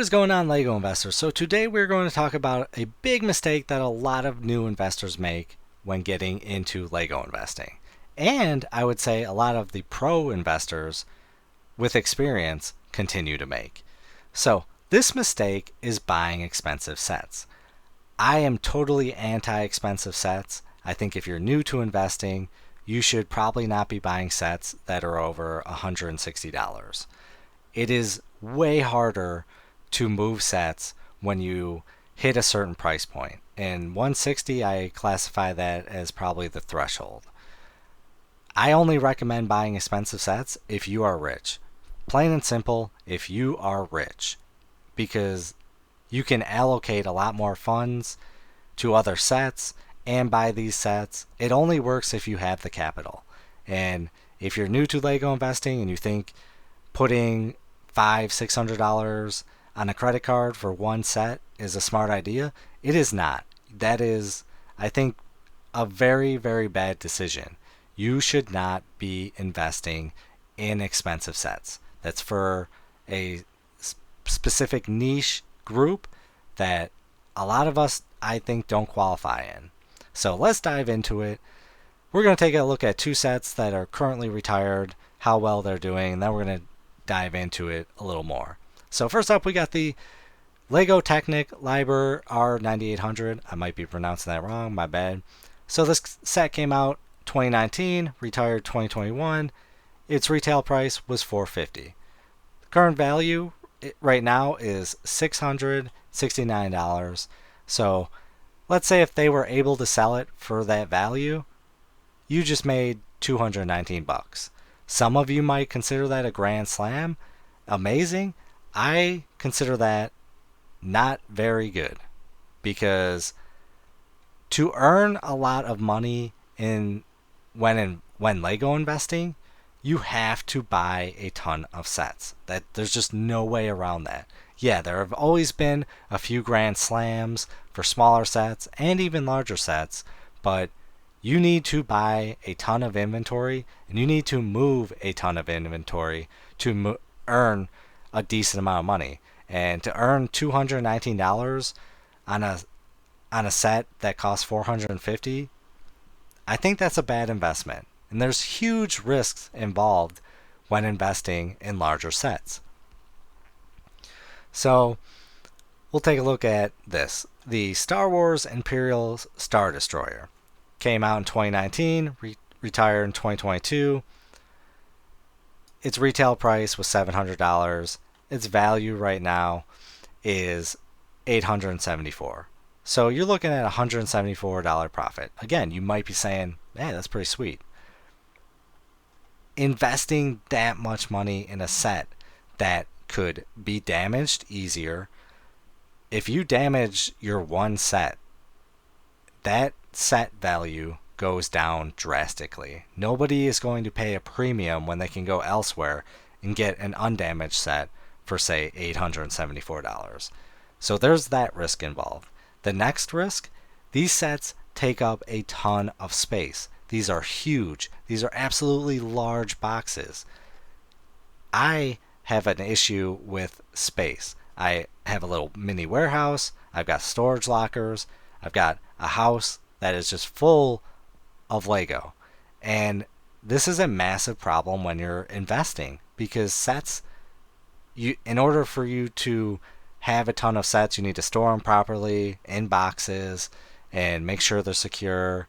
What is going on, Lego investors? So today we're going to talk about a big mistake that a lot of new investors make when getting into Lego investing. And I would say a lot of the pro investors with experience continue to make. So this mistake is buying expensive sets. I am totally anti-expensive sets. I think if you're new to investing, you should probably not be buying sets that are over $160. It is way harder to move sets when you hit a certain price point. And 160, I classify that as probably the threshold. I only recommend buying expensive sets if you are rich. Plain and simple, if you are rich. Because you can allocate a lot more funds to other sets and buy these sets. It only works if you have the capital. And if you're new to Lego investing and you think putting $500-$600 on a credit card for one set is a smart idea, it is not. That is, I think, a very, very bad decision. You should not be investing in expensive sets. That's for a specific niche group that a lot of us, I think, don't qualify in. So let's dive into it. We're going to take a look at two sets that are currently retired, how well they're doing, and then we're going to dive into it a little more. So first up, we got the Lego Technic Liber R9800. I might be pronouncing that wrong, my bad. So this set came out 2019, retired 2021. Its retail price was $450. The current value right now is $669. So let's say if they were able to sell it for that value, you just made 219 bucks. Some of you might consider that a grand slam. Amazing. I consider that not very good, because to earn a lot of money when Lego investing, you have to buy a ton of sets. That there's just no way around that. Yeah, there have always been a few grand slams for smaller sets and even larger sets, but you need to buy a ton of inventory and you need to move a ton of inventory to earn a decent amount of money. And to earn $219 on a set that costs $450, I think that's a bad investment. And there's huge risks involved when investing in larger sets. So we'll take a look at this. The Star Wars Imperial Star Destroyer came out in 2019, retired in 2022. Its retail price was $700. Its value right now is $874. So you're looking at a $174 profit. Again, you might be saying, "Man, that's pretty sweet." Investing that much money in a set that could be damaged easier. If you damage your one set, that set value goes down drastically. Nobody is going to pay a premium when they can go elsewhere and get an undamaged set for, say, $874. So there's that risk involved. The next risk, these sets take up a ton of space. These are huge. These are absolutely large boxes. I have an issue with space. I have a little mini warehouse. I've got storage lockers. I've got a house that is just full of Lego. And this is a massive problem when you're investing, because sets, in order for you to have a ton of sets, you need to store them properly in boxes and make sure they're secure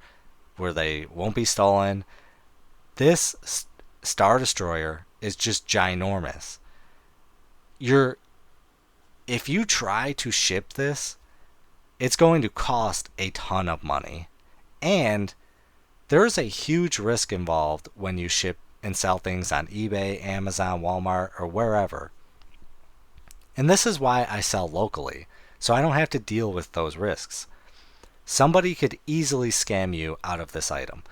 where they won't be stolen. This Star Destroyer is just ginormous. If you try to ship this, it's going to cost a ton of money. And there's a huge risk involved when you ship and sell things on eBay, Amazon, Walmart, or wherever. And this is why I sell locally, so I don't have to deal with those risks. Somebody could easily scam you out of this item.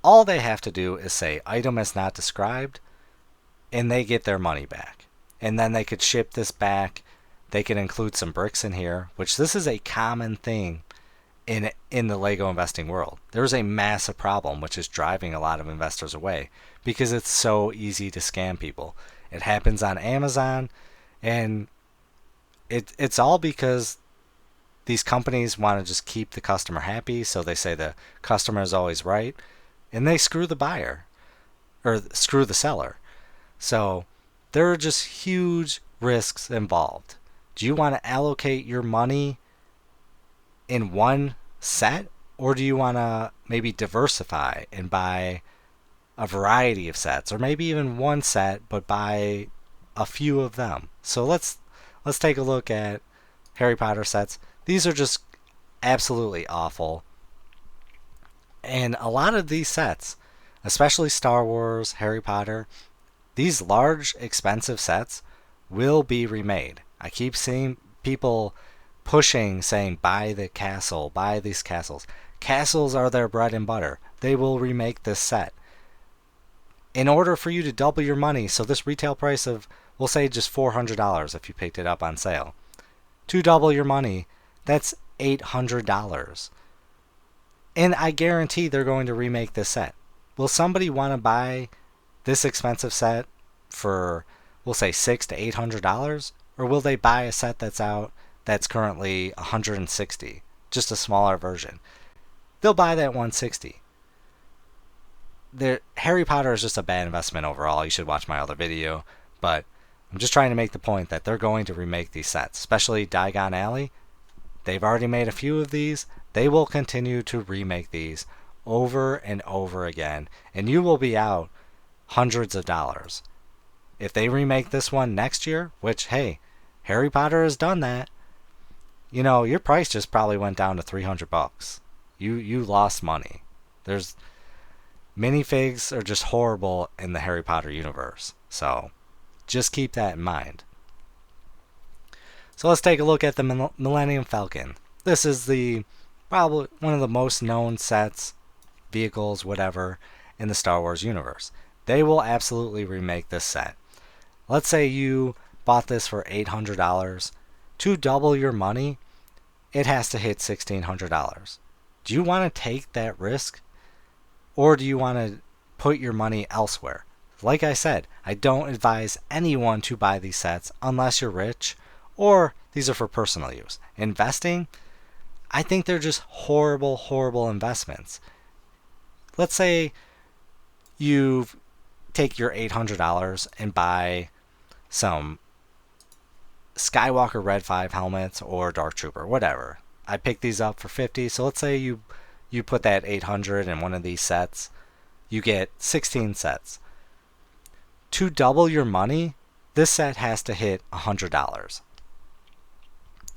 All they have to do is say item is not described, and they get their money back. And then they could ship this back. They could include some bricks in here, which this is a common thing in the Lego investing world. There's a massive problem which is driving a lot of investors away, because it's so easy to scam people. It happens on Amazon, and It's all because these companies want to just keep the customer happy, so they say the customer is always right, and they screw the buyer or screw the seller. So there are just huge risks involved. Do you want to allocate your money in one set, or do you want to maybe diversify and buy a variety of sets, or maybe even one set but buy a few of them? So let's take a look at Harry Potter sets. These are just absolutely awful. And a lot of these sets, especially Star Wars, Harry Potter, these large, expensive sets will be remade. I keep seeing people pushing, saying, buy the castle, buy these castles. Castles are their bread and butter. They will remake this set. In order for you to double your money, so this retail price of, we'll say just $400 if you picked it up on sale, to double your money, that's $800. And I guarantee they're going to remake this set. Will somebody want to buy this expensive set for, we'll say, $600 to $800, or will they buy a set that's out that's currently $160, just a smaller version? They'll buy that $160. Harry Potter is just a bad investment overall. You should watch my other video, but I'm just trying to make the point that they're going to remake these sets, especially Diagon Alley. They've already made a few of these. They will continue to remake these over and over again, and you will be out hundreds of dollars. If they remake this one next year, which, hey, Harry Potter has done that, your price just probably went down to $300. You lost money. There's minifigs are just horrible in the Harry Potter universe. So just keep that in mind. So let's take a look at the Millennium Falcon. This is probably one of the most known sets, vehicles, whatever, in the Star Wars universe. They will absolutely remake this set. Let's say you bought this for $800. To double your money, it has to hit $1,600. Do you want to take that risk? Or do you want to put your money elsewhere? Like I said, I don't advise anyone to buy these sets unless you're rich or these are for personal use. Investing, I think they're just horrible, horrible investments. Let's say you take your $800 and buy some Skywalker Red 5 helmets or Dark Trooper, whatever. I picked these up for $50, so let's say you put that $800 in one of these sets. You get 16 sets. To double your money, this set has to hit $100.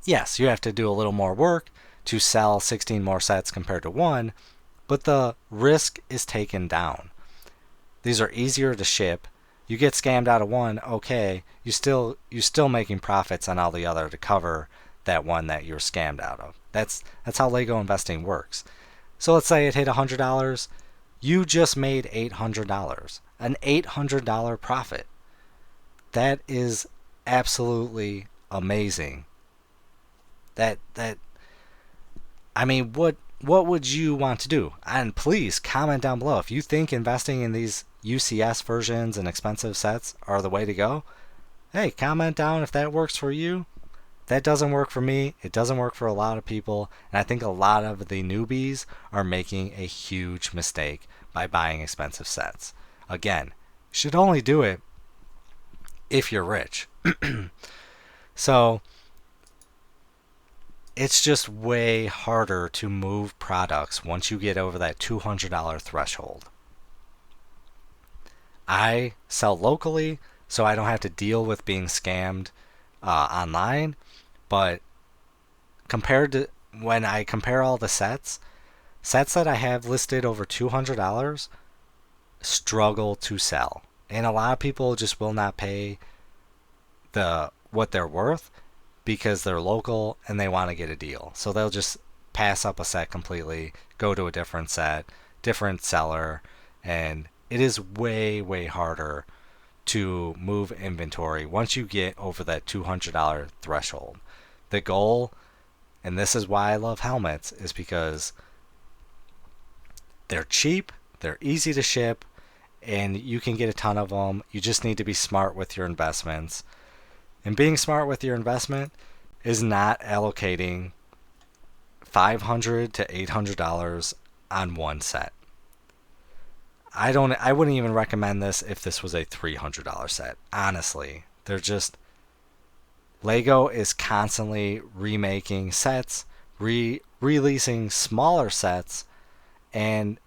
Yes, you have to do a little more work to sell 16 more sets compared to one, but the risk is taken down. These are easier to ship. You get scammed out of one, okay, you're still making profits on all the other to cover that one that you're scammed out of. That's how Lego investing works. So let's say it hit $100. You just made $800. An $800 profit. That is absolutely amazing. I mean, what would you want to do? And please comment down below if you think investing in these UCS versions and expensive sets are the way to go. Hey, comment down if that works for you. That doesn't work for me. It doesn't work for a lot of people. And I think a lot of the newbies are making a huge mistake by buying expensive sets. Again, you should only do it if you're rich. So it's just way harder to move products once you get over that $200 threshold. I sell locally, so I don't have to deal with being scammed online. But compared to when I compare all the sets that I have listed over $200 struggle to sell. And a lot of people just will not pay what they're worth because they're local and they want to get a deal. So they'll just pass up a set completely, go to a different set, different seller, and it is way, way harder to move inventory once you get over that $200 threshold. The goal, and this is why I love helmets, is because they're cheap, they're easy to ship, and you can get a ton of them. You just need to be smart with your investments. And being smart with your investment, is not allocating $500 to $800 on one set. I wouldn't even recommend this if this was a $300 set. Honestly, they're just Lego is constantly remaking sets, releasing smaller sets, and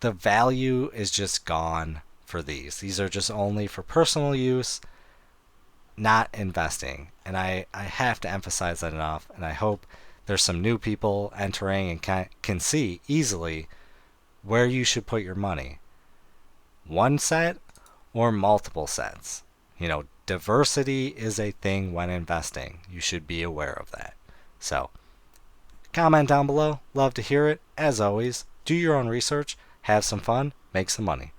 the value is just gone for these. These are just only for personal use, not investing. And I have to emphasize that enough. And I hope there's some new people entering and can see easily where you should put your money. One set or multiple sets. Diversity is a thing when investing. You should be aware of that. So, comment down below. Love to hear it. As always, do your own research, have some fun, make some money.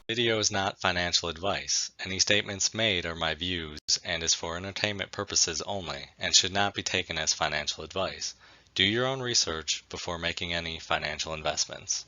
Video is not financial advice. Any statements made are my views and is for entertainment purposes only and should not be taken as financial advice. Do your own research before making any financial investments.